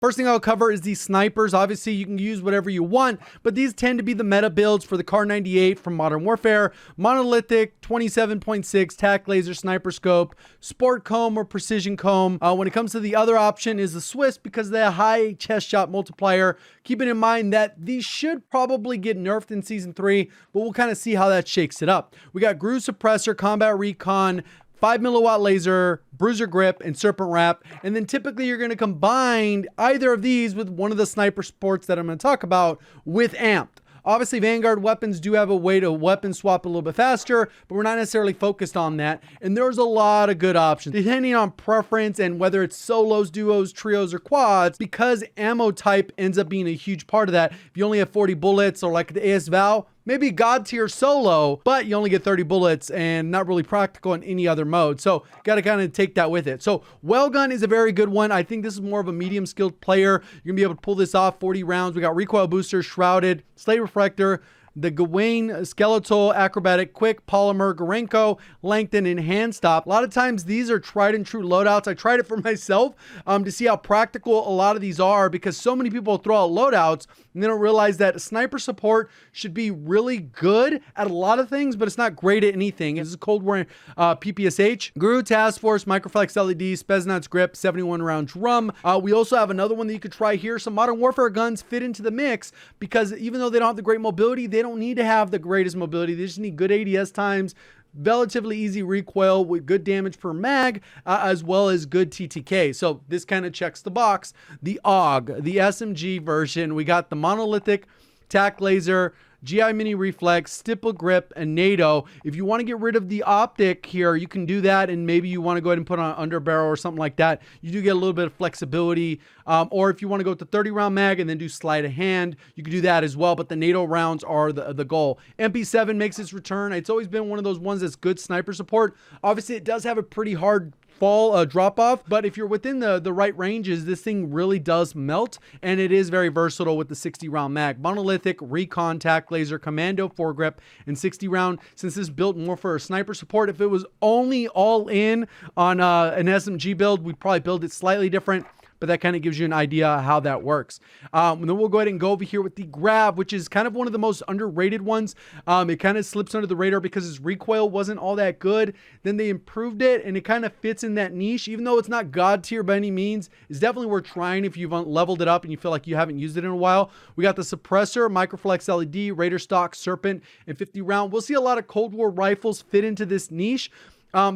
First thing I'll cover is these snipers. Obviously, you can use whatever you want, but these tend to be the meta builds for the Kar 98 from Modern Warfare, Monolithic, 27.6, Tac Laser Sniper Scope, Sport Comb or Precision Comb. When it comes to the other option is the Swiss because of the high chest shot multiplier. Keeping in mind that these should probably get nerfed in Season 3, but we'll kind of see how that shakes it up. We got GRAV Suppressor, Combat Recon, 5 milliwatt laser, bruiser grip, and serpent wrap. And then typically you're going to combine either of these with one of the sniper sports that I'm going to talk about with amped. Obviously, Vanguard weapons do have a way to weapon swap a little bit faster, but we're not necessarily focused on that. And there's a lot of good options depending on preference and whether it's solos, duos, trios, or quads, because ammo type ends up being a huge part of that. If you only have 40 bullets or like the AS Val, maybe God tier solo, but you only get 30 bullets and not really practical in any other mode. So got to kind of take that with it. So WELGUN is a very good one. I think this is more of a medium skilled player. You're gonna be able to pull this off. 40 rounds. We got recoil booster, shrouded, slate reflector, the Gfuel, skeletal, acrobatic, quick, polymer, Gorenko, lengthen, and hand stop. A lot of times these are tried and true loadouts. I tried it for myself to see how practical a lot of these are, because so many people throw out loadouts and they don't realize that sniper support should be really good at a lot of things, but it's not great at anything. This is Cold War PPSH, GRU Task Force, Microflex LED, Spetsnaz grip, 71 round drum. We also have another one that you could try here. Some Modern Warfare guns fit into the mix because even though they don't have the great mobility, they don't need to have the greatest mobility. They just need good ADS times, relatively easy recoil with good damage per mag, as well as good TTK. So this kind of checks the box. The AUG, the SMG version, we got the monolithic, tac laser, GI mini reflex, stipple grip, and NATO. If you want to get rid of the optic here, you can do that, and maybe you want to go ahead and put on under barrel or something like that. You do get a little bit of flexibility. Or if you want to go with the 30 round mag and then do sleight of hand, you can do that as well, but the NATO rounds are the goal. MP7 makes its return. It's always been one of those ones that's good sniper support. Obviously, it does have a pretty hard fall drop off, but if you're within the right ranges, this thing really does melt, and it is very versatile with the 60 round mag. Monolithic, recon, tac laser, commando, foregrip, and 60 round. Since this is built more for a sniper support, if it was only all in on an SMG build, we'd probably build it slightly different, but that kind of gives you an idea how that works. And then we'll go ahead and go over here with the GRAV, which is kind of one of the most underrated ones. It kind of slips under the radar because its recoil wasn't all that good. Then they improved it, and it kind of fits in that niche. Even though it's not God tier by any means, it's definitely worth trying if you've leveled it up and you feel like you haven't used it in a while. We got the suppressor, Microflex LED, Raider stock, Serpent, and 50 round. We'll see a lot of Cold War rifles fit into this niche,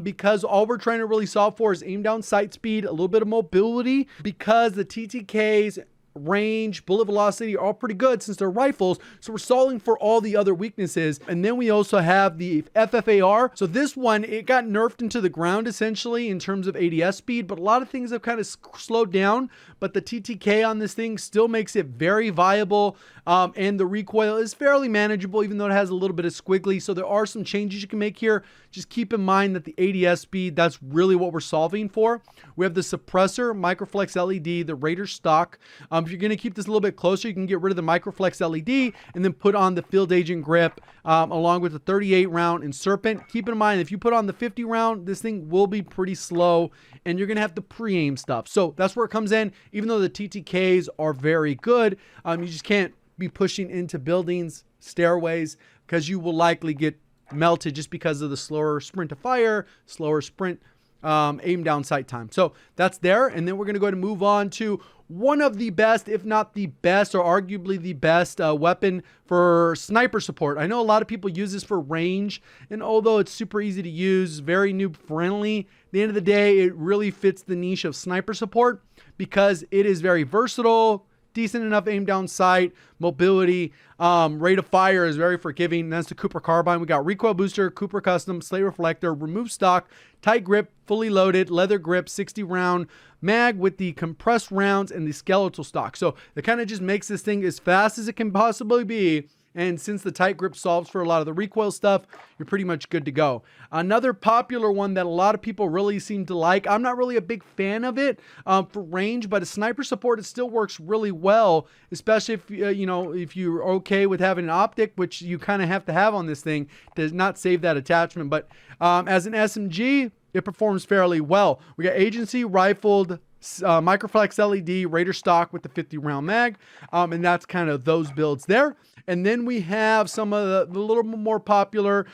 because all we're trying to really solve for is aim down sight speed, a little bit of mobility, because the TTKs, range, bullet velocity are all pretty good since they're rifles. So we're solving for all the other weaknesses. And then we also have the FFAR. So this one, it got nerfed into the ground essentially in terms of ADS speed, but a lot of things have kind of slowed down. But the TTK on this thing still makes it very viable. And the recoil is fairly manageable, even though it has a little bit of squiggly. So there are some changes you can make here. Just keep in mind that the ADS speed, that's really what we're solving for. We have the suppressor, Microflex LED, the Raider stock. If you're going to keep this a little bit closer, you can get rid of the Microflex LED and then put on the Field Agent grip along with the 38 round and Serpent. Keep in mind, if you put on the 50 round, this thing will be pretty slow and you're going to have to pre-aim stuff. So that's where it comes in. Even though the TTKs are very good, you just can't be pushing into buildings, stairways, because you will likely get melted just because of the slower sprint to fire, slower sprint aim down sight time. So that's there. And then we're going to go ahead and move on to one of the best, if not the best, or arguably the best weapon for sniper support. I know a lot of people use this for range, and although it's super easy to use, very noob friendly, at the end of the day, it really fits the niche of sniper support because it is very versatile, decent enough aim down sight, mobility, rate of fire is very forgiving. That's the Cooper carbine. We got recoil booster, Cooper custom, slate reflector, remove stock, tight grip, fully loaded, leather grip, 60 round mag with the compressed rounds and the skeletal stock. So it kind of just makes this thing as fast as it can possibly be. And since the tight grip solves for a lot of the recoil stuff, you're pretty much good to go. Another popular one that a lot of people really seem to like, I'm not really a big fan of it for range, but a sniper support, it still works really well, especially if, if you're okay with having an optic, which you kind of have to have on this thing to not save that attachment. But as an SMG, it performs fairly well. We got agency, rifled, Microflex LED, Raider stock with the 50 round mag. And that's kind of those builds there. And then we have some of the little more popular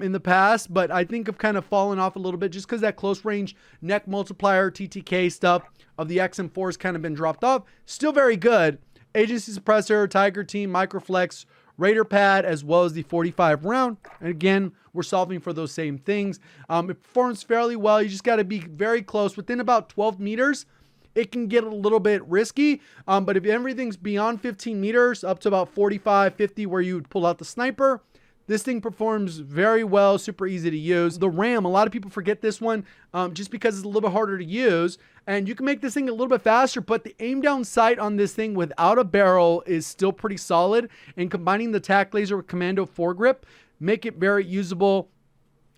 in the past, but I think have kind of fallen off a little bit just because that close range neck multiplier TTK stuff of the XM4 has kind of been dropped off. Still very good. Agency suppressor, Tiger Team, Microflex, Raider pad, as well as the 45 round. And again, we're solving for those same things. It performs fairly well. You just got to be very close. Within about 12 meters, it can get a little bit risky. But if everything's beyond 15 meters, up to about 45, 50, where you would pull out the sniper, this thing performs very well, super easy to use. The RAM, a lot of people forget this one just because it's a little bit harder to use. And you can make this thing a little bit faster, but the aim down sight on this thing without a barrel is still pretty solid. And combining the tack laser with commando foregrip make it very usable.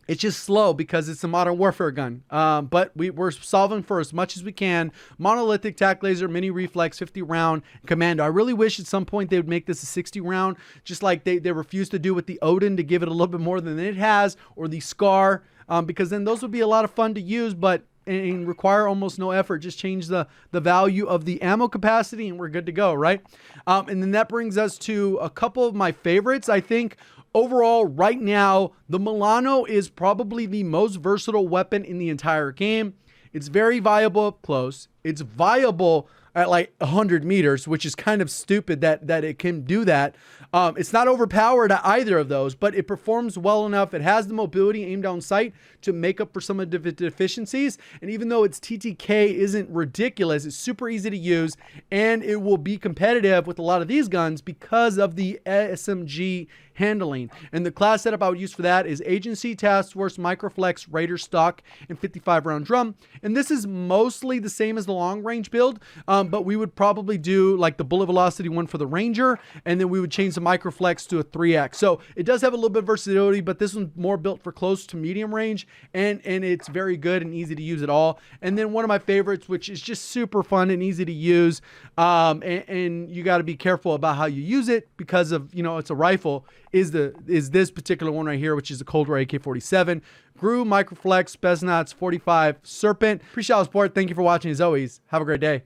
It's just slow because it's a modern warfare gun. But we're solving for as much as we can. Monolithic, tack laser, mini reflex, 50 round, commando. I really wish at some point they would make this a 60 round, just like they refused to do with the Odin to give it a little bit more than it has, or the Scar, because then those would be a lot of fun to use, but and require almost no effort. Just change the value of the ammo capacity and we're good to go, right? And then that brings us to a couple of my favorites. I think overall, right now, the Milano is probably the most versatile weapon in the entire game. It's very viable up close. It's viable at like 100 meters, which is kind of stupid that it can do that. It's not overpowered at either of those, but it performs well enough. It has the mobility aim down sight to make up for some of the deficiencies. And even though its TTK isn't ridiculous, it's super easy to use, and it will be competitive with a lot of these guns because of the SMG handling. And the class setup I would use for that is Agency, Task Force, Microflex, Raider stock, and 55 round drum. And this is mostly the same as the long range build, but we would probably do like the bullet velocity one for the Ranger, and then we would change the Microflex to a 3x. So it does have a little bit of versatility, but this one's more built for close to medium range, and it's very good and easy to use at all. And then one of my favorites, which is just super fun and easy to use, and you got to be careful about how you use it because of, you know, it's a rifle, is this particular one right here, which is the Caldera AK-47. GRAV, Microflex, Besnats 45 Serpent. Appreciate all the support. Thank you for watching as always. Have a great day.